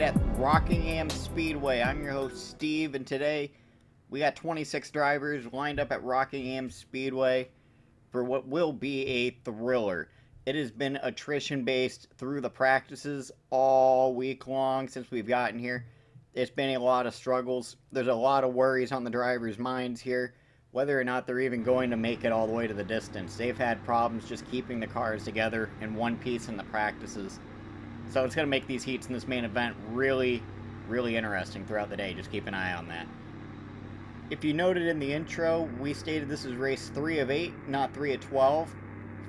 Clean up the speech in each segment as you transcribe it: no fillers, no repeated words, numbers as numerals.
it at Rockingham Speedway. I'm your host, Steve, and today we got 26 drivers lined up at Rockingham Speedway for what will be a thriller. It has been attrition-based through the practices all week long since we've gotten here. It's been a lot of struggles. There's a lot of worries on the drivers' minds here, whether or not they're even going to make it all the way to the distance. They've had problems just keeping the cars together in one piece in the practices. So it's going to make these heats in this main event really, really interesting throughout the day. Just keep an eye on that. If you noted in the intro, we stated this is race 3 of 8, not 3 of 12.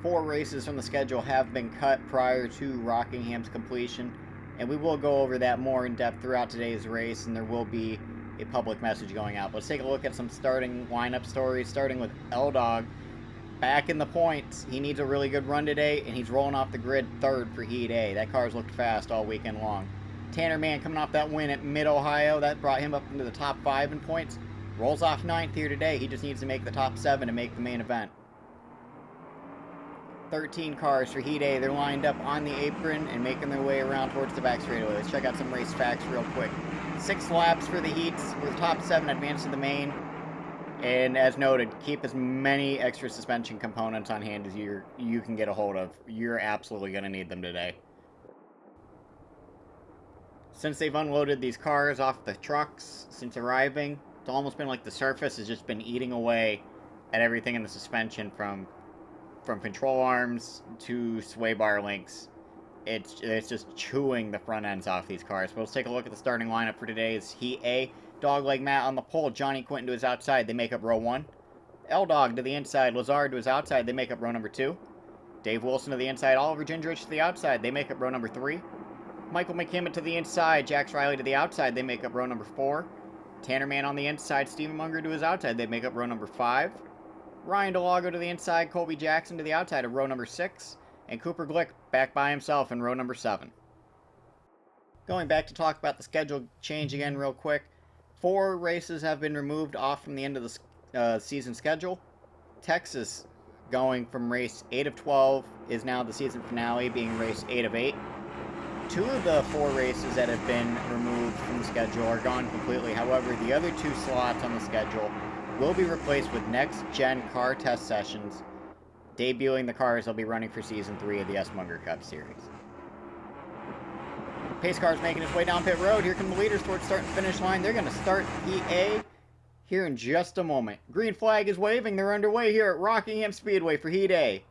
4 races from the schedule have been cut prior to Rockingham's completion, and we will go over that more in depth throughout today's race, and there will be a public message going out. But let's take a look at some starting lineup stories, starting with Dog. Back in the points. He needs a really good run today, and he's rolling off the grid third for Heat A. That car's looked fast all weekend long. Tanner Mann coming off that win at Mid-Ohio. That brought him up into the top 5 in points. Rolls off 9th here today. He just needs to make the top 7 to make the main event. 13 cars for Heat A. They're lined up on the apron and making their way around towards the back straightaway. Let's check out some race facts real quick. 6 laps for the heats, with top 7 advance to the main. And as noted, keep as many extra suspension components on hand as you can get a hold of. You're absolutely going to need them today. Since they've unloaded these cars off the trucks since arriving, it's almost been like the surface has just been eating away at everything in the suspension, from control arms to sway bar links. It's just chewing the front ends off these cars. But let's take a look at the starting lineup for today's Heat A. Dogleg Matt on the pole, Johnny Quinton to his outside, they make up row 1. Dog to the inside, Lazard to his outside, they make up row number 2. Dave Wilson to the inside, Oliver Gingerich to the outside, they make up row number 3. Michael McKimmett to the inside, Jax Riley to the outside, they make up row number 4. Tanner Mann on the inside, Stephen Munger to his outside, they make up row number 5. Ryan DeLago to the inside, Colby Jackson to the outside of row number 6. And Cooper Glick back by himself in row number 7. Going back to talk about the schedule change again real quick. 4 races have been removed off from the end of the season schedule. Texas, going from race 8 of 12, is now the season finale, being race 8 of 8. 2 of the 4 races that have been removed from the schedule are gone completely. However, the other 2 slots on the schedule will be replaced with next-gen car test sessions, debuting the cars they'll be running for season 3 of the SMunger Cup Series. Pace car's making its way down pit road. Here come the leaders towards start and finish line. They're going to start Heat A here in just a moment. Green flag is waving. They're underway here at Rockingham Speedway for Heat A.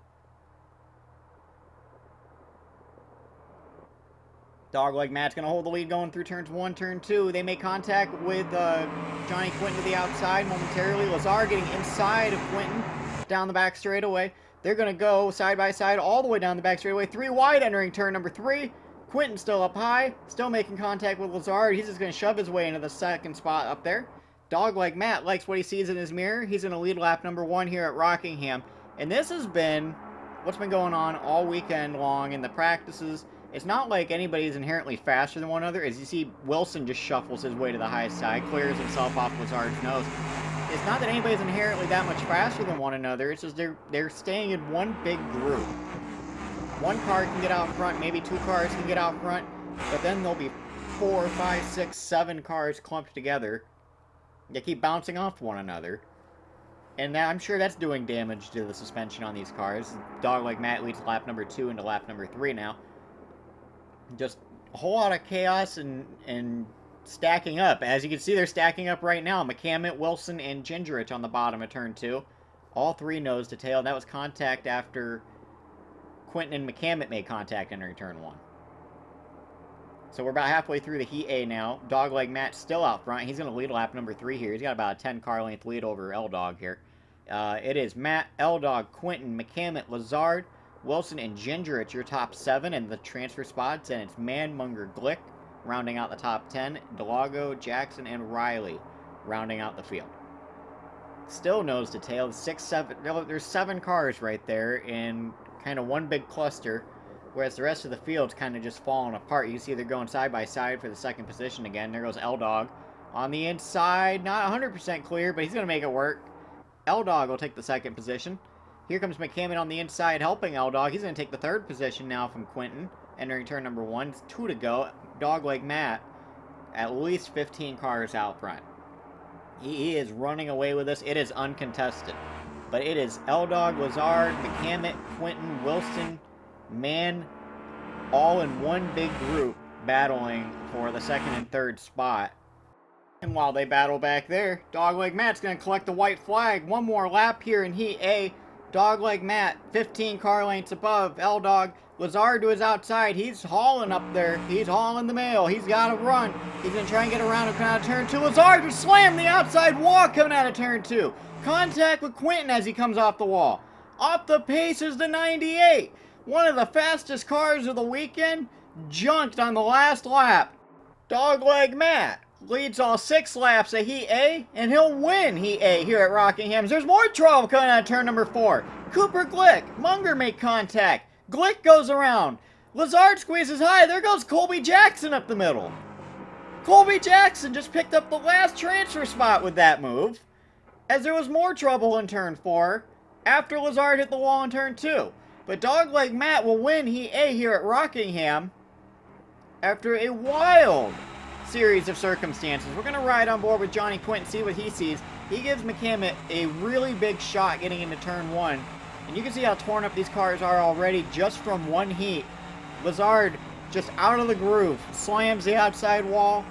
Dogleg Matt's going to hold the lead going through turns 1, turn 2. They make contact with Johnny Quinton to the outside momentarily. Lazar getting inside of Quinton down the back straightaway. They're going to go side by side all the way down the back straightaway. 3 wide entering turn number 3. Quinton still up high, still making contact with Lazard. He's just going to shove his way into the second spot up there. Dogleg Matt likes what he sees in his mirror. He's going to lead lap number 1 here at Rockingham. And this has been what's been going on all weekend long in the practices. It's not like anybody's inherently faster than one another. As you see, Wilson just shuffles his way to the high side, clears himself off Lazard's nose. It's not that anybody's inherently that much faster than one another. It's just they're staying in one big group. One car can get out front, maybe 2 cars can get out front, but then there'll be 4, 5, 6, 7 cars clumped together. They keep bouncing off one another. And I'm sure that's doing damage to the suspension on these cars. Dogleg Matt leads lap number 2 into lap number 3 now. Just a whole lot of chaos and stacking up. As you can see, they're stacking up right now. McCammett, Wilson, and Gingerich on the bottom of turn 2. All 3 nose to tail. That was contact after Quinton and McCammett made contact entering turn 1. So we're about halfway through the Heat A now. Dogleg Matt still out front. He's going to lead lap number 3 here. He's got about a 10 car length lead over Dog here. It is Matt, Dog, Quinton, McCammett, Lazard, Wilson, and Gingerich, your top 7 in the transfer spots. And it's Mann, Munger, Glick rounding out the top 10. DeLago, Jackson, and Riley rounding out the field. Still nose to tail. 6, 7. There's 7 cars right there in kind of one big cluster, whereas the rest of the field's kind of just falling apart. You can see they're going side by side for the second position again. There goes Dog on the inside, not 100% clear, but he's going to make it work. Dog will take the second position. Here comes McCammett on the inside helping Dog. He's going to take the third position now from Quinton, entering turn number 1. It's 2 to go. Dogleg Matt at least 15 cars out front. He is running away with this. It is uncontested. But it is L-Dog, Lazard, McCammett, Quinton, Wilson, Mann, all in one big group battling for the second and third spot. And while they battle back there, Dogleg Matt's going to collect the white flag. One more lap here in Heat A. Dogleg Matt, 15 car lengths above. L-Dog, Lazard to his outside. He's hauling up there. He's hauling the mail. He's got to run. He's going to try and get around him coming out of turn 2. Lazard just slammed the outside wall coming out of turn 2. Contact with Quinton as he comes off the wall. Off the pace is the 98. One of the fastest cars of the weekend. Junked on the last lap. Dogleg Matt leads all 6 laps of Heat A, and he'll win Heat A here at Rockingham. There's more trouble coming out of turn number 4. Cooper Glick, Munger make contact. Glick goes around. Lazard squeezes high. There goes Colby Jackson up the middle. Colby Jackson just picked up the last transfer spot with that move, as there was more trouble in turn 4 after Lazard hit the wall in turn 2. But Dogleg Matt will win Heat A here at Rockingham after a wild series of circumstances. We're going to ride on board with Johnny Quinton, see what he sees. He gives McCammett a really big shot getting into turn 1. And you can see how torn up these cars are already just from one heat. Lazard just out of the groove, slams the outside wall,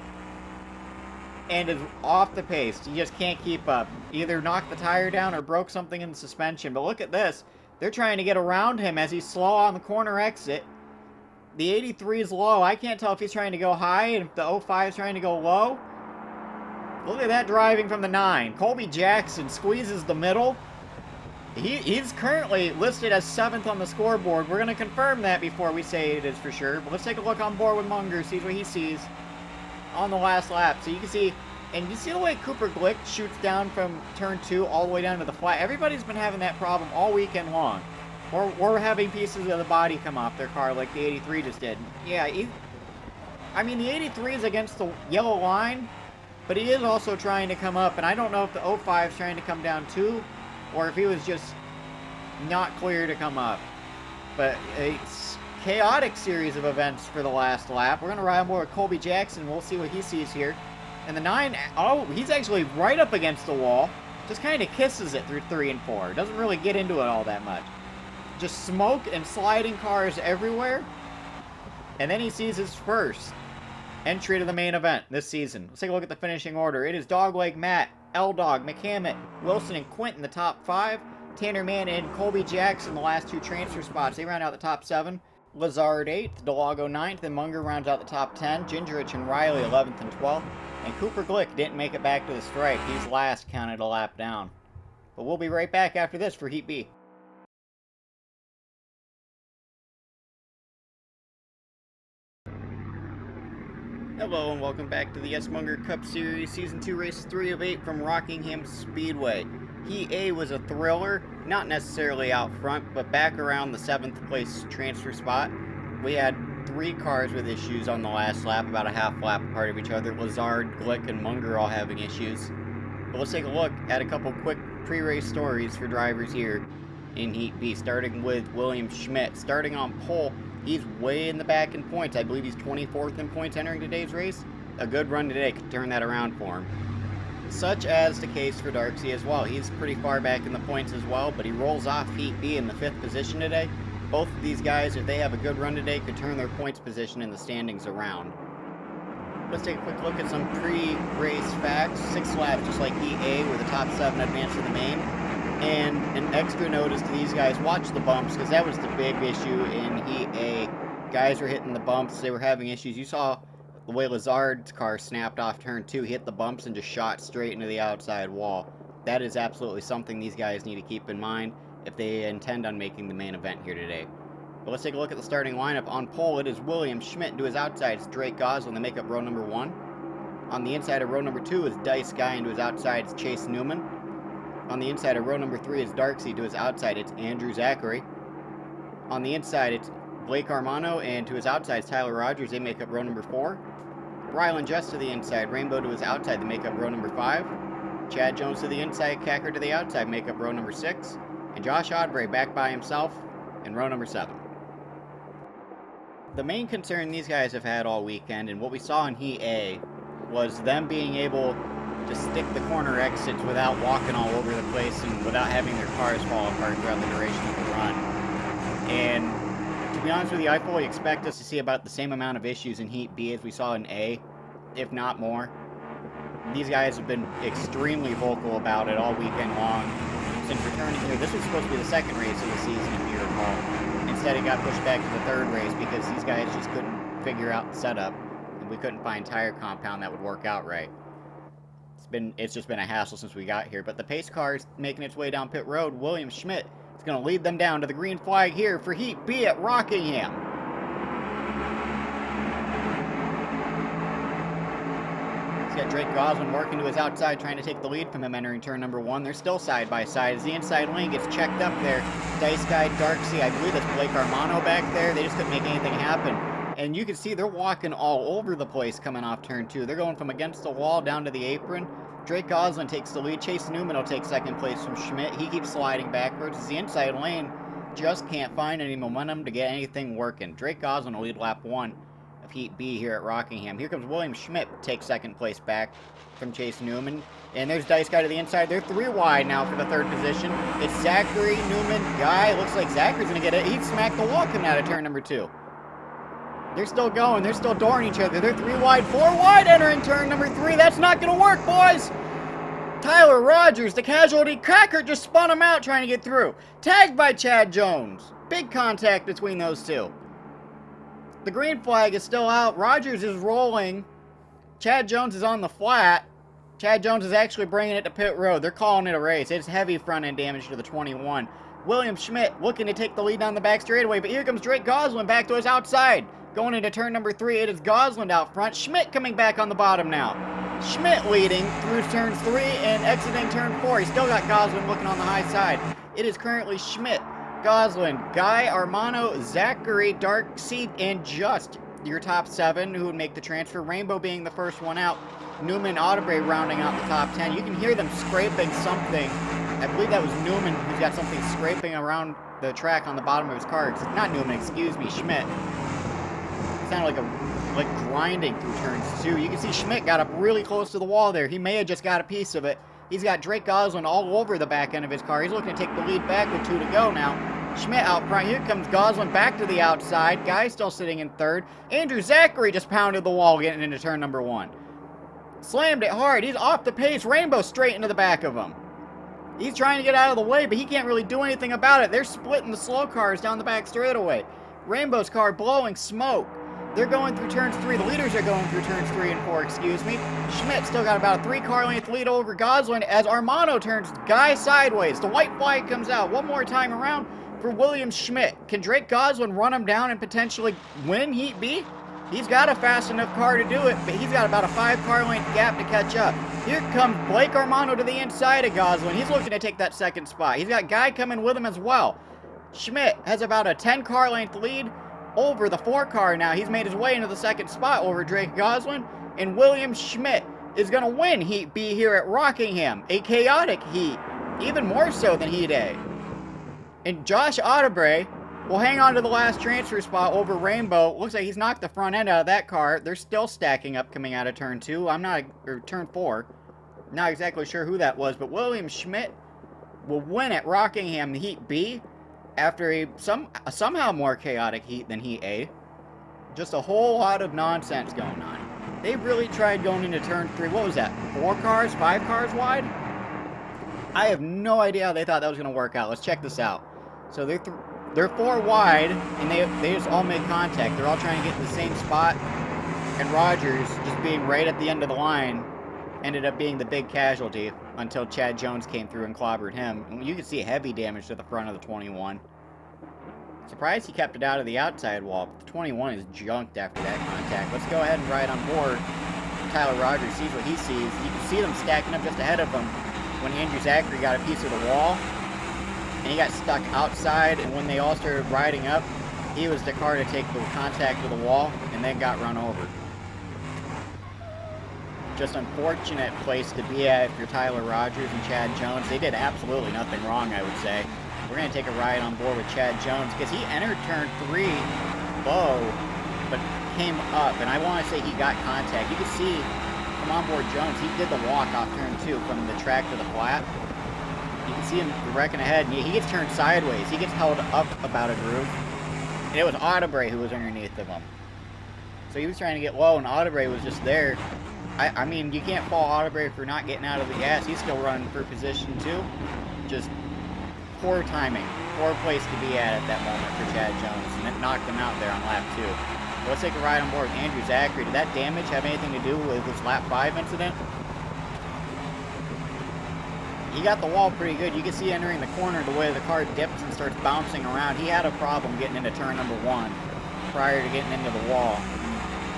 and is off the pace. He just can't keep up. Either knocked the tire down or broke something in the suspension. But look at this. They're trying to get around him as he's slow on the corner exit. The 83 is low. I can't tell if he's trying to go high and if the 05 is trying to go low. Look at that driving from the 9. Colby Jackson squeezes the middle. He's currently listed as 7th on the scoreboard. We're going to confirm that before we say it is for sure. But let's take a look on board with Munger, see what he sees on the last lap. So you can see, and you see the way Cooper Glick shoots down from turn 2 all the way down to the flat. Everybody's been having that problem all weekend long. Or having pieces of the body come off their car like the 83 just did. Yeah, I mean, the 83 is against the yellow line, but he is also trying to come up. And I don't know if the 05 is trying to come down too, or if he was just not clear to come up. But it's a chaotic series of events for the last lap. We're going to ride more with Colby Jackson. We'll see what he sees here. And the 9, oh, he's actually right up against the wall. Just kind of kisses it through 3 and 4. Doesn't really get into it all that much. Just smoke and sliding cars everywhere. And then he sees his first entry to the main event this season. Let's take a look at the finishing order. It is Dogleg Matt, L-Dog, McCammett, Wilson, and Quinton the top 5. Tanner Mann and Colby Jackson the last 2 transfer spots. They round out the top 7. Lazard 8th, Delago 9th, and Munger rounds out the top 10. Gingerich and Riley 11th and 12th. And Cooper Glick didn't make it back to the stripe. He's last, counted a lap down. But we'll be right back after this for Heat B. Hello and welcome back to the SMunger Cup Series Season 2 Race 3 of 8 from Rockingham Speedway. Heat A was a thriller, not necessarily out front, but back around the 7th place transfer spot. We had 3 cars with issues on the last lap, about a half lap apart of each other. Lazard, Glick, and Munger all having issues. But let's take a look at a couple quick pre-race stories for drivers here in Heat B, starting with William Schmitt. Starting on pole, he's way in the back in points. I believe he's 24th in points entering today's race. A good run today could turn that around for him. Such as the case for Darksey as well. He's pretty far back in the points as well, but he rolls off Heat B in the 5th position today. Both of these guys, if they have a good run today, could turn their points position in the standings around. Let's take a quick look at some pre-race facts. 6 laps, just like Heat A, where the top 7 advance to the main. And an extra notice to these guys, watch the bumps, because that was the big issue in Heat A. Guys were hitting the bumps, they were having issues. You saw the way Lazard's car snapped off turn 2, he hit the bumps and just shot straight into the outside wall. That is absolutely something these guys need to keep in mind if they intend on making the main event here today. But let's take a look at the starting lineup. On pole, it is William Schmitt. To his outside, it's Drake Gosling to make up row number 1. On the inside of row number 2 is Dice Guy, and to his outside, it's Chase Newman. On the inside of row number 3 is Darksey. To his outside, it's Andrew Zachary. On the inside, it's Blake Armano, and to his outside, it's Tyler Rogers. They make up row number 4. Rylan Jess to the inside. Rainbow to his outside. They make up row number 5. Chad Jones to the inside. Cacker to the outside. Make up row number 6. And Josh Odbray back by himself in row number 7. The main concern these guys have had all weekend, and what we saw in Heat A, was them being able to stick the corner exits without walking all over the place and without having their cars fall apart throughout the duration of the run. And to be honest with you, I fully expect us to see about the same amount of issues in Heat B as we saw in A, if not more. These guys have been extremely vocal about it all weekend long. Since returning here, this was supposed to be the second race of the season, if you recall. Instead, it got pushed back to the third race because these guys just couldn't figure out the setup, and we couldn't find tire compound that would work out right. It's just been a hassle since we got here. But the pace car is making its way down pit road. William Schmitt is going to lead them down to the green flag here for Heat B at Rockingham. He's got Drake Goslin working to his outside, trying to take the lead from him entering turn number 1. They're still side by side as the inside lane gets checked up there. Dice Guy, Darksea, I believe that's Blake Armano back there. They just couldn't make anything happen. And you can see they're walking all over the place coming off turn 2. They're going from against the wall down to the apron. Drake Goslin takes the lead. Chase Newman will take second place from Schmitt. He keeps sliding backwards as the inside lane just can't find any momentum to get anything working. Drake Goslin will lead lap 1 of Heat B here at Rockingham. Here comes William Schmitt, takes second place back from Chase Newman. And there's Dice Guy to the inside. They're 3 wide now for the third position. It's Zachary, Newman, Guy. Looks like Zachary's going to get it. He'd smack the wall coming out of turn number 2. They're still going. They're still dooring each other. They're 3 wide, 4 wide entering turn number 3. That's not going to work, boys. Tyler Rogers, the casualty. Cracker just spun him out trying to get through. Tagged by Chad Jones. Big contact between those two. The green flag is still out. Rogers is rolling. Chad Jones is on the flat. Chad Jones is actually bringing it to pit road. They're calling it a race. It's heavy front end damage to the 21. William Schmitt looking to take the lead down the back straightaway, but here comes Drake Goslin back to his outside. Going into turn number 3, it is Goslin out front. Schmitt coming back on the bottom now. Schmitt leading through turns 3 and exiting turn 4. He's still got Goslin looking on the high side. It is currently Schmitt, Goslin, Guy, Armano, Zachary, Darksea, and just your top 7 who would make the transfer. Rainbow being the first one out. Newman, Audebray rounding out the top 10. You can hear them scraping something. I believe that was Newman who's got something scraping around the track on the bottom of his car. Not Newman, excuse me, Schmitt. Sounded like grinding through turns 2. You can see Schmitt got up really close to the wall there. He may have just got a piece of it. He's got Drake Goslin all over the back end of his car. He's looking to take the lead back with 2 to go now. Schmitt out front. Here comes Goslin back to the outside. Guy still sitting in 3rd. Andrew Zachary just pounded the wall getting into turn number 1. Slammed it hard. He's off the pace. Rainbow straight into the back of him. He's trying to get out of the way, but he can't really do anything about it. They're splitting the slow cars down the back straightaway. Rainbow's car blowing smoke. They're going through turns 3. The leaders are going through turns 3 and 4, excuse me. Schmitt still got about a 3-car length lead over Goslin as Armano turns Guy sideways. The white flag comes out one more time around for William Schmitt. Can Drake Goslin run him down and potentially win Heat B? He's got a fast enough car to do it, but he's got about a 5-car length gap to catch up. Here comes Blake Armano to the inside of Goslin. He's looking to take that 2nd spot. He's got Guy coming with him as well. Schmitt has about a 10-car length lead over the 4-car now. He's made his way into the 2nd spot over Drake Goslin, and William Schmitt is going to win Heat B here at Rockingham. A chaotic heat, even more so than Heat A. And Josh Audebray will hang on to the last transfer spot over Rainbow. Looks like he's knocked the front end out of that car. They're still stacking up coming out of turn 2. Or turn 4. Not exactly sure who that was, but William Schmitt will win at Rockingham Heat B after a somehow more chaotic heat than Heat A. Just a whole lot of nonsense going on. They really tried going into turn 3. What was that? 4 cars? 5 cars wide? I have no idea how they thought that was going to work out. Let's check this out. So they're 4 wide, and they just all made contact. They're all trying to get in the same spot, and Rogers, just being right at the end of the line, ended up being the big casualty until Chad Jones came through and clobbered him. And you can see heavy damage to the front of the 21. Surprised he kept it out of the outside wall, but the 21 is junked after that contact. Let's go ahead and ride on board. Tyler Rogers sees what he sees. You can see them stacking up just ahead of him when Andrew Zachary got a piece of the wall. And he got stuck outside, and when they all started riding up, he was the car to take the contact with the wall, and then got run over. Just unfortunate place to be at if you're Tyler Rogers and Chad Jones. They did absolutely nothing wrong, I would say. We're going to take a ride on board with Chad Jones, because he entered turn 3 low, but came up, and I want to say he got contact. You can see from come on board Jones. He did the walk off turn 2 from the track to the flat. You can see him wrecking ahead, and he gets turned sideways. He gets held up about a groove. And it was Audebray who was underneath of him. So he was trying to get low, and Audebray was just there. I mean, you can't fault Audebray for not getting out of the gas. He's still running for position 2. Just poor timing. Poor place to be at that moment for Chad Jones. And it knocked him out there on lap 2. But let's take a ride on board with Andrew Zachary. Did that damage have anything to do with this lap 5 incident? He got the wall pretty good. You can see entering the corner the way the car dips and starts bouncing around. He had a problem getting into turn number 1 prior to getting into the wall.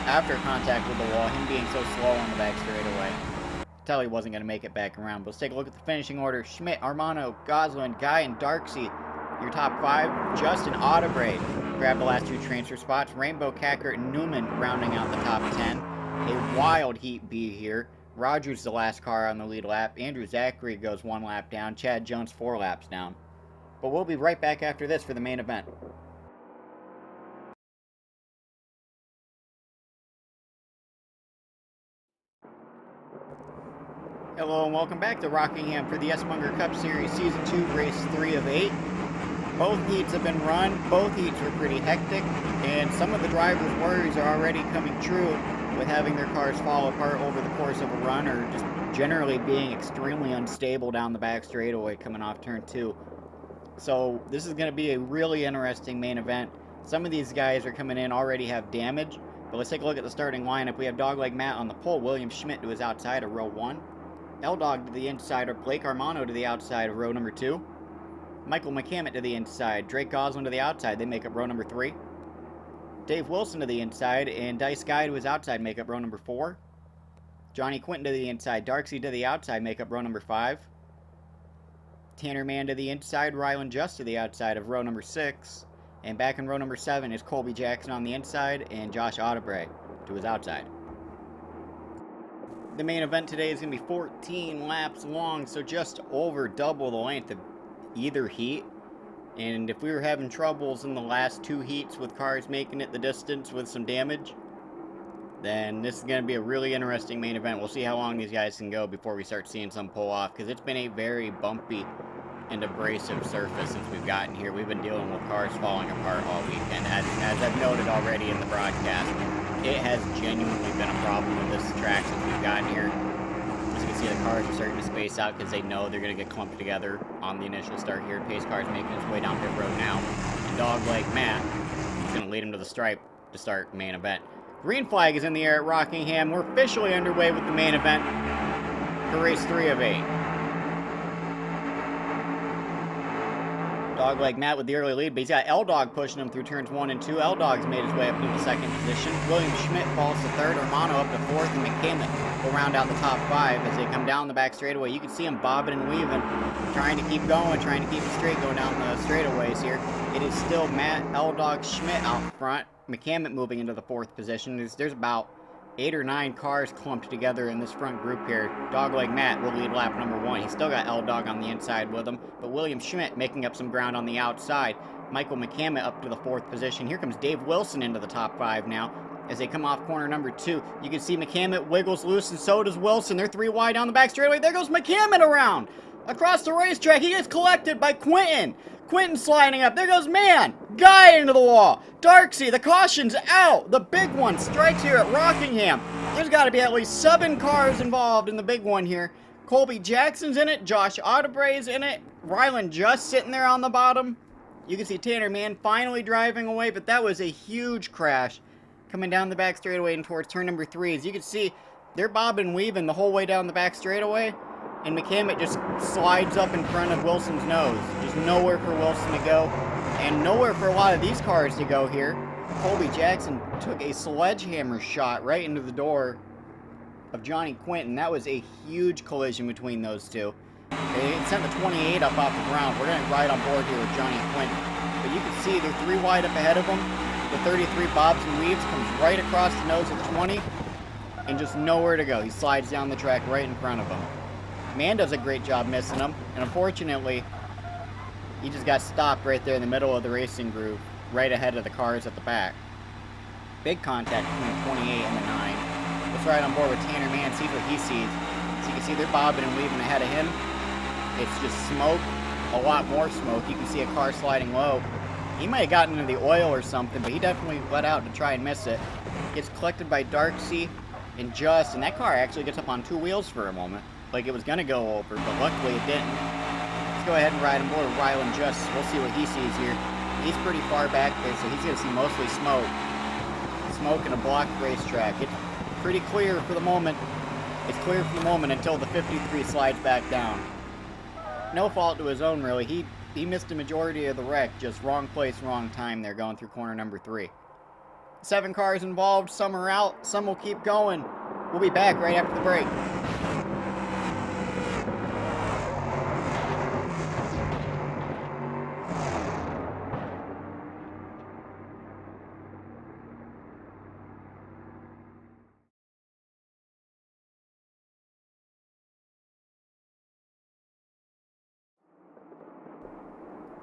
After contact with the wall, him being so slow on the back straightaway, tell he wasn't going to make it back around. But let's take a look at the finishing order. Schmitt, Armano, Goslin, Guy, and Darksey, your top 5. Justin Audebray grabbed the last 2 transfer spots. Rainbow, Cackert, and Newman rounding out the top 10. A wild heat B here. Rogers the last car on the lead lap. Andrew Zachary goes 1 lap down. Chad Jones 4 laps down. But we'll be right back after this for the main event. Hello and welcome back to Rockingham for the SMunger Cup Series Season 2, Race 3 of 8. Both heats have been run, both heats were pretty hectic, and some of the drivers' worries are already coming true with having their cars fall apart over the course of a run, or just generally being extremely unstable down the back straightaway coming off turn 2. So this is going to be a really interesting main event. Some of these guys are coming in already have damage, but let's take a look at the starting lineup. We have Dogleg Matt on the pole, William Schmitt to his outside of row 1. L-Dog to the inside of Blake Armano to the outside of row number 2. Michael McCammett to the inside. Drake Goslin to the outside. They make up row number 3. Dave Wilson to the inside. And Dice Guy to his outside make up row number 4. Johnny Quinton to the inside. Darksey to the outside make up row number 5. Tanner Mann to the inside. Rylan Just to the outside of row number 6. And back in row number 7 is Colby Jackson on the inside. And Josh Audebray to his outside. The main event today is going to be 14 laps long, so just over double the length of either heat. And if we were having troubles in the last 2 heats with cars making it the distance with some damage, then this is going to be a really interesting main event. We'll see how long these guys can go before we start seeing some pull off, because it's been a very bumpy and abrasive surface since we've gotten here. We've been dealing with cars falling apart all weekend. As I've noted already in the broadcast, it has genuinely been a problem with this track since we've gotten here. As you can see, the cars are starting to space out because they know they're going to get clumped together on the initial start here. Pace car's making its way down pit road now. And Dogleg Matt is going to lead him to the stripe to start main event. Green flag is in the air at Rockingham. We're officially underway with the main event for race 3 of 8. Dogleg Matt with the early lead, but he's got L-Dog pushing him through turns 1 and 2. L-Dog's made his way up into the 2nd position. William Schmitt falls to 3rd. Armano up to 4th, and McCammett will round out the top 5 as they come down the back straightaway. You can see him bobbing and weaving, trying to keep going, trying to keep it straight going down the straightaways here. It is still Matt, L-Dog, Schmitt out front. McCammett moving into the 4th position. There's about 8 or 9 cars clumped together in this front group here. Dogleg Matt will lead lap number 1. He's still got L-Dog on the inside with him, but William Schmitt making up some ground on the outside. Michael McCammett up to the 4th position. Here comes Dave Wilson into the top 5 now as they come off corner number 2. You can see McCammett wiggles loose, and so does Wilson. They're 3 wide down the back straightaway. There goes McCammett around. Across the racetrack, he gets collected by Quinton. Quinton sliding up. There goes Mann. Guy into the wall. Darksey, the caution's out. The big one strikes here at Rockingham. There's got to be at least 7 cars involved in the big one here. Colby Jackson's in it. Josh Audebray's in it. Rylan Just sitting there on the bottom. You can see Tanner Mann finally driving away, but that was a huge crash coming down the back straightaway and towards turn number 3. As you can see, they're bobbing and weaving the whole way down the back straightaway. And McCammett just slides up in front of Wilson's nose. Just nowhere for Wilson to go. And nowhere for a lot of these cars to go here. Colby Jackson took a sledgehammer shot right into the door of Johnny Quinton. That was a huge collision between those two. They sent the 28 up off the ground. We're going to ride on board here with Johnny Quinton. But you can see they're 3 wide up ahead of him. The 33 bobs and weaves, comes right across the nose of the 20. And just nowhere to go. He slides down the track right in front of him. Mann does a great job missing him, and unfortunately, he just got stopped right there in the middle of the racing groove, right ahead of the cars at the back. Big contact between the 28 and the 9. The Let's ride on board with Tanner Mann, see what he sees. So you can see they're bobbing and weaving ahead of him. It's just smoke, a lot more smoke. You can see a car sliding low. He might have gotten into the oil or something, but he definitely let out to try and miss it. Gets collected by Darksea and Just, and that car actually gets up on 2 wheels for a moment, like it was going to go over, but luckily it didn't. Let's go ahead and ride on board with Rylan Just. We'll see what he sees here. He's pretty far back there, so he's going to see mostly smoke. Smoke in a blocked racetrack. It's pretty clear for the moment. It's clear for the moment until the 53 slides back down. No fault to his own, really. He missed a majority of the wreck. Just wrong place, wrong time there going through corner number 3. 7 cars involved. Some are out. Some will keep going. We'll be back right after the break.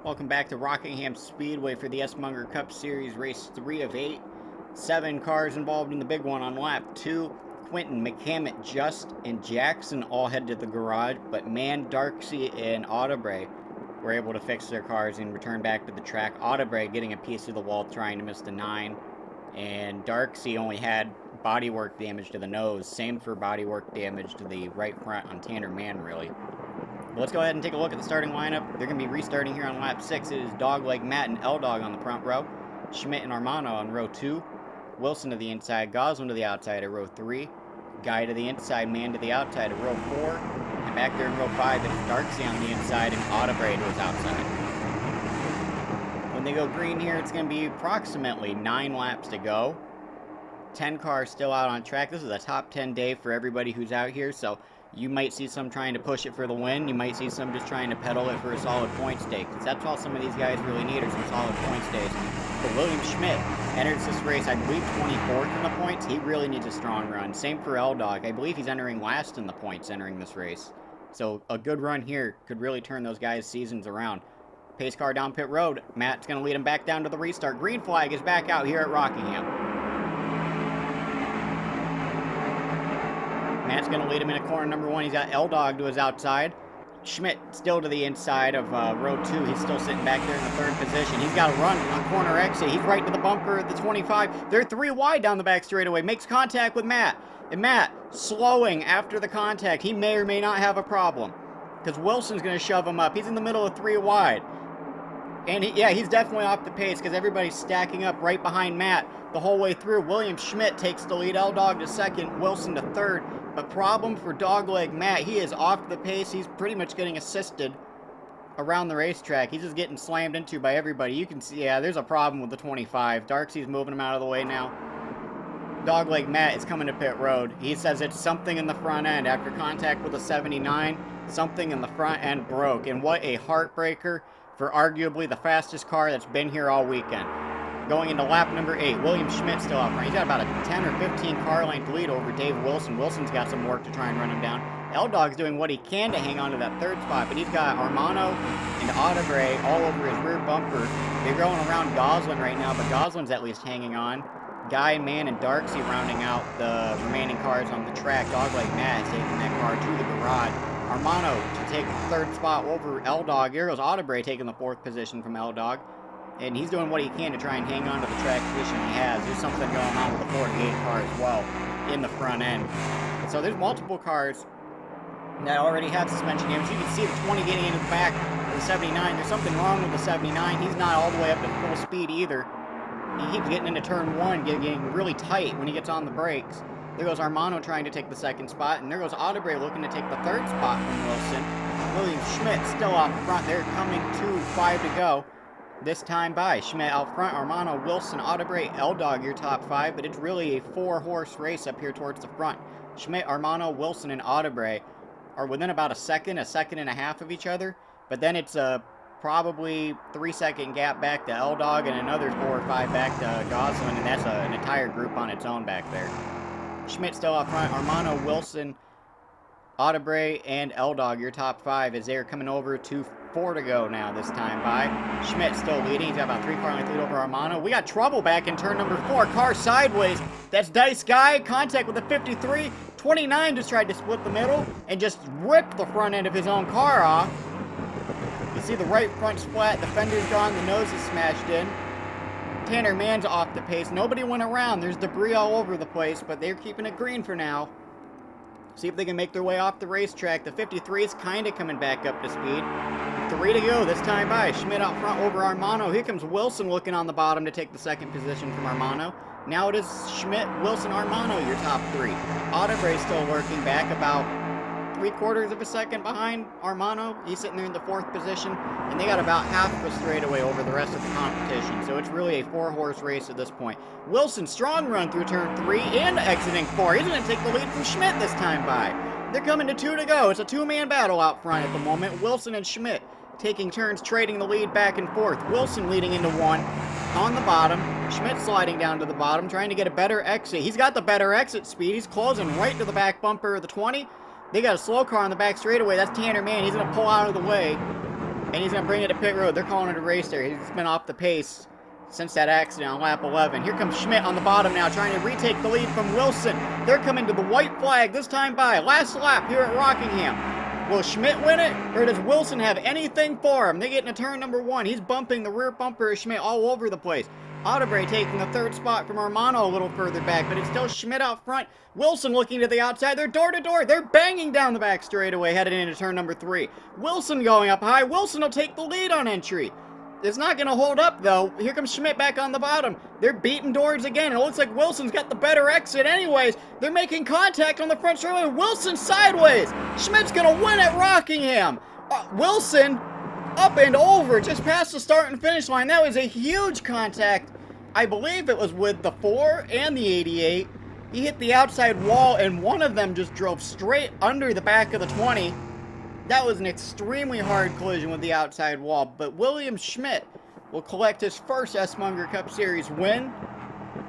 Welcome back to Rockingham Speedway for the SMunger Cup Series Race 3 of 8. 7 cars involved in the big one on lap 2. Quentin, McCammett, Just, and Jackson all head to the garage, but Mann, Darksea, and Audebray were able to fix their cars and return back to the track. Audebray getting a piece of the wall trying to miss the 9, and Darksea only had bodywork damage to the nose. Same for bodywork damage to the right front on Tanner Mann, really. Let's go ahead and take a look at the starting lineup. They're going to be restarting here on lap 6. It is Dogleg, Matt, and L-Dog on the front row. Schmitt and Armano on row 2. Wilson to the inside, Goslin to the outside at row 3. Guy to the inside, Mann to the outside at row 4. And back there in row 5, it is Darksea on the inside and Audebray to his outside. When they go green here, it's going to be approximately 9 laps to go. 10 cars still out on track. This is a top 10 day for everybody who's out here, so you might see some trying to push it for the win. You might see some just trying to pedal it for a solid point stake. Because that's all some of these guys really need are some solid point stakes. But William Schmitt enters this race, I believe, 24th in the points. He really needs a strong run. Same for L-Dog. I believe he's entering last in the points entering this race. So a good run here could really turn those guys' seasons around. Pace car down pit road. Matt's going to lead him back down to the restart. Green flag is back out here at Rockingham. Matt's going to lead him into corner number 1. He's got L-Dog to his outside. Schmitt still to the inside of row 2. He's still sitting back there in the 3rd position. He's got a run on corner exit. He's right to the bumper at the 25. They're 3 wide down the back straightaway. Makes contact with Matt. And Matt slowing after the contact. He may or may not have a problem, because Wilson's going to shove him up. He's in the middle of 3 wide. And he's definitely off the pace because everybody's stacking up right behind Matt the whole way through. William Schmitt takes the lead. L-Dog to 2nd. Wilson to 3rd. But problem for Dogleg Matt, he is off the pace. He's pretty much getting assisted around the racetrack. He's just getting slammed into by everybody. You can see, there's a problem with the 25. Darksea's moving him out of the way now. Dogleg Matt is coming to pit road. He says it's something in the front end. After contact with a 79, something in the front end broke. And what a heartbreaker for arguably the fastest car that's been here all weekend. Going into lap number 8, William Schmitt still out front. He's got about a 10 or 15 car length lead over Dave Wilson. Wilson's got some work to try and run him down. L-Dog's doing what he can to hang on to that 3rd spot, but he's got Armano and Audebray all over his rear bumper. They're going around Goslin right now, but Goslin's at least hanging on. Guy, Mann, and Darksea rounding out the remaining cars on the track. Dogleg Matt is taking that car to the garage. Armano to take the 3rd spot over L-Dog. Here goes Audebray taking the 4th position from L-Dog. And he's doing what he can to try and hang on to the track position he has. There's something going on with the 48 car as well in the front end. So there's multiple cars that already have suspension damage. You can see the 20 getting into the back of the 79. There's something wrong with the 79. He's not all the way up to full speed either. He keeps getting into turn 1, getting really tight when he gets on the brakes. There goes Armano trying to take the 2nd spot, and there goes Audebray looking to take the 3rd spot from Wilson. William Schmitt still out front. They're coming to 5 to go. This time by Schmitt out front, Armano, Wilson, Audebray, L-Dog, your top 5, but it's really a 4-horse race up here towards the front. Schmitt, Armano, Wilson, and Audebray are within about a second and a half of each other, but then it's a probably 3-second gap back to L-Dog and another 4 or 5 back to Goslin, and that's an entire group on its own back there. Schmitt still out front, Armano, Wilson, Audebray and L-Dog, your top 5, as they're coming over to 4 to go now this time by. Schmitt still leading. He's got about 3 car length lead over Armano. We got trouble back in turn number 4. Car sideways. That's Dice Guy. Contact with the 53. 29 just tried to split the middle and just ripped the front end of his own car off. You see the right front's flat. The fender's gone. The nose is smashed in. Tanner Mann's off the pace. Nobody went around. There's debris all over the place, but they're keeping it green for now. See if they can make their way off the racetrack. The 53 is kind of coming back up to speed. 3 to go this time by. Schmitt out front over Armano. Here comes Wilson looking on the bottom to take the second position from Armano. Now it is Schmitt, Wilson, Armano, your top 3. Audebray still working back about 3/4 of a second behind Armano. He's sitting there in the 4th position, and they got about half of a straightaway over the rest of the competition. So it's really a 4-horse race at this point. Wilson, strong run through turn 3 and exiting 4. He's going to take the lead from Schmitt this time by. They're coming to 2 to go. It's a 2-man battle out front at the moment. Wilson and Schmitt taking turns, trading the lead back and forth. Wilson leading into 1 on the bottom. Schmitt sliding down to the bottom, trying to get a better exit. He's got the better exit speed. He's closing right to the back bumper of the 20. They got a slow car on the back straightaway. That's Tanner Mann. He's going to pull out of the way, and he's going to bring it to pit road. They're calling it a race there. He's been off the pace since that accident on lap 11. Here comes Schmitt on the bottom now, trying to retake the lead from Wilson. They're coming to the white flag this time by. Last lap here at Rockingham. Will Schmitt win it, or does Wilson have anything for him? They get into turn number 1. He's bumping the rear bumper of Schmitt all over the place. Audebray taking the 3rd spot from Armano a little further back, but it's still Schmitt out front. Wilson looking to the outside. They're door to door. They're banging down the back straightaway, headed into turn number 3. Wilson going up high. Wilson will take the lead on entry. It's not going to hold up, though. Here comes Schmitt back on the bottom. They're beating doors again. It looks like Wilson's got the better exit anyways. They're making contact on the front straightaway. Wilson sideways. Schmitt's going to win at Rockingham. Wilson up and over, just past the start and finish line. That was a huge contact. I believe it was with the 4 and the 88. He hit the outside wall, and one of them just drove straight under the back of the 20. That was an extremely hard collision with the outside wall, but William Schmitt will collect his first SMunger Cup Series win.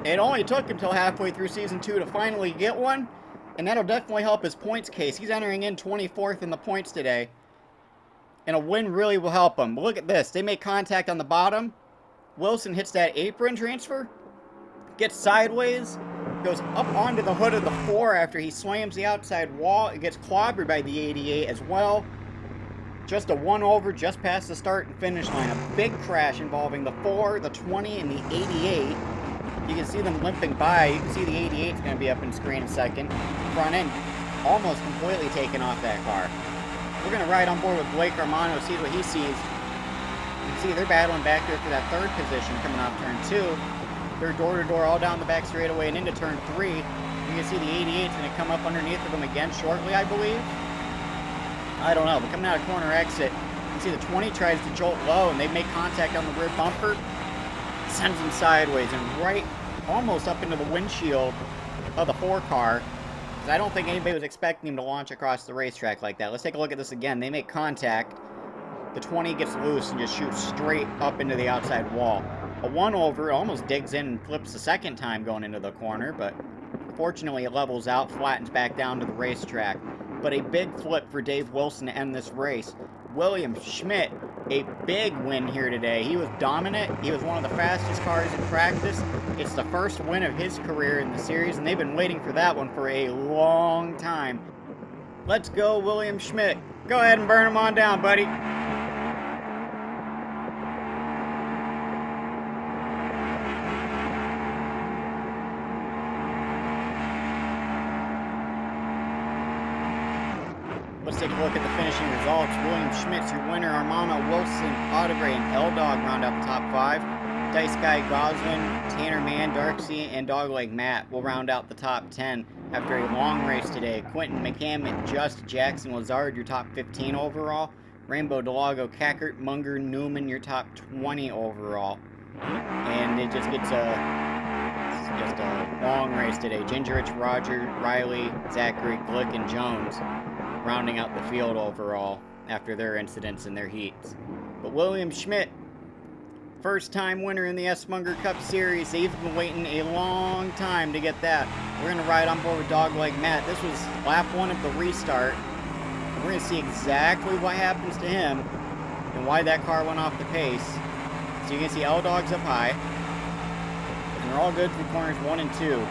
It only took him till halfway through Season 2 to finally get one, and that'll definitely help his points case. He's entering in 24th in the points today, and a win really will help him. But look at this. They make contact on the bottom. Wilson hits that apron transfer, gets sideways, goes up onto the hood of the 4 after he slams the outside wall. It gets clobbered by the 88 as well. Just a 1-over just past the start and finish line. A big crash involving the 4, the 20, and the 88. You can see them limping by. You can see the 88 is going to be up in screen in a second. Front end almost completely taken off that car. We're going to ride on board with Blake Armano, see what he sees. You can see they're battling back there for that 3rd position coming off turn 2. They're door-to-door all down the back straightaway and into turn 3. You can see the 88's going to come up underneath of them again shortly, I believe. I don't know, but coming out of corner exit, you can see the 20 tries to jolt low, and they make contact on the rear bumper. Sends them sideways and right almost up into the windshield of the 4 car. I don't think anybody was expecting him to launch across the racetrack like that. Let's take a look at this again. They make contact. The 20 gets loose and just shoots straight up into the outside wall. A 1-over, almost digs in and flips the second time going into the corner, but fortunately it levels out, flattens back down to the racetrack. But a big flip for Dave Wilson to end this race. William Schmitt, a big win here today. He was dominant. He was one of the fastest cars in practice. It's the first win of his career in the series, and they've been waiting for that one for a long time. Let's go, William Schmitt. Go ahead and burn him on down, buddy. Let's take a look at the finishing results. William Schmitt's your winner. Armano, Wilson, Audebray, and L-Dog round out the top 5. Dice Guy, Goslin, Tanner Mann, Darksea, and Dogleg Matt will round out the top 10 after a long race today. Quentin McCammon, Just, Jackson, Lazard, your top 15 overall. Rainbow, Delago, Cackert, Munger, Newman, your top 20 overall. And it just gets just a long race today. Gingerich, Roger, Riley, Zachary, Glick, and Jones rounding out the field overall after their incidents in their heats. But William Schmitt, first-time winner in the SMunger Cup Series. They've been waiting a long time to get that. We're going to ride on board with Dogleg Matt. This was lap 1 of the restart. we're going to see exactly what happens to him and why that car went off the pace. So you can see L-Dog's up high, and they're all good through corners 1 and 2.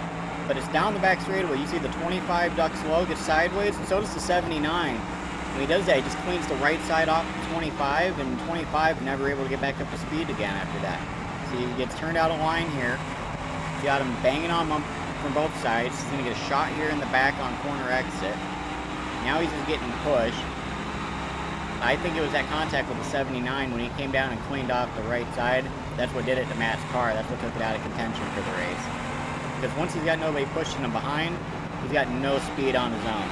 But it's down the back straightaway. You see the 25 ducks low, gets sideways, and so does the 79. When he does that, he just cleans the right side off of 25, and 25 never able to get back up to speed again after that. So he gets turned out of line here. You got him banging on him from both sides. He's going to get a shot here in the back on corner exit. Now he's just getting pushed. I think it was that contact with the 79 when he came down and cleaned off the right side. That's what did it to Matt's car. That's what took it out of contention for the race. Because once he's got nobody pushing him behind, he's got no speed on his own.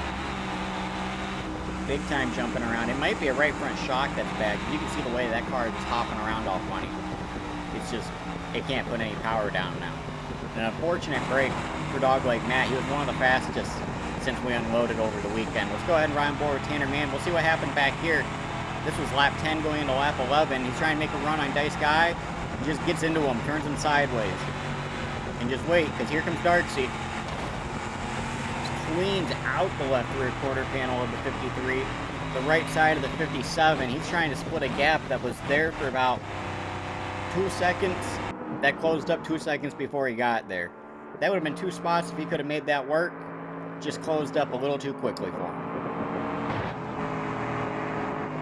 Big time jumping around. It might be a right front shock that's bad. You can see the way that car is just hopping around all funny. It's just, it can't put any power down now. An unfortunate break for Dogleg Matt. He was one of the fastest since we unloaded over the weekend. Let's go ahead and ride on board with Tanner Mann. We'll see what happened back here. This was lap 10 going into lap 11. He's trying to make a run on Dice Guy. He just gets into him, turns him sideways. And just wait, because here comes Darksy. Cleans out the left rear quarter panel of the 53. The right side of the 57. He's trying to split a gap that was there for about 2 seconds. That closed up 2 seconds before he got there. That would have been 2 spots if he could have made that work. Just closed up a little too quickly for him.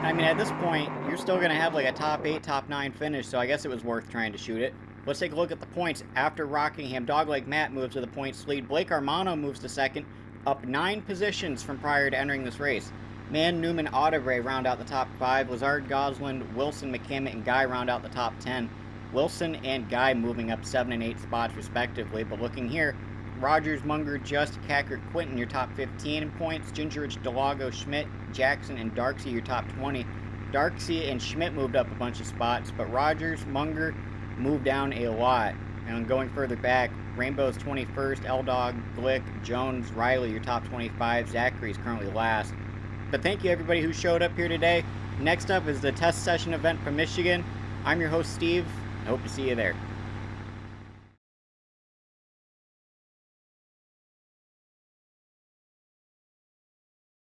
I mean, at this point, you're still going to have like a top 8, top 9 finish, so I guess it was worth trying to shoot it. Let's take a look at the points. After Rockingham, Dogleg Matt moves to the points lead. Blake Armano moves to second, up 9 positions from prior to entering this race. Mann, Newman, Audebray round out the top 5. Lazard, Gosland, Wilson, McCammett, and Guy round out the top 10. Wilson and Guy moving up 7 and 8 spots respectively. But looking here, Rogers, Munger, Just, Cackert, Quinton, your top 15 in points. Gingerich, Delago, Schmitt, Jackson, and Darksy, your top 20. Darksy and Schmitt moved up a bunch of spots, but Rogers, Munger moved down a lot. And going further back, Rainbow's 21st, L-Dog, Glick, Jones, Riley, your top 25. Zachary's currently last. But thank you everybody who showed up here today. Next up is the test session event from Michigan. I'm your host, Steve. I hope to see you there.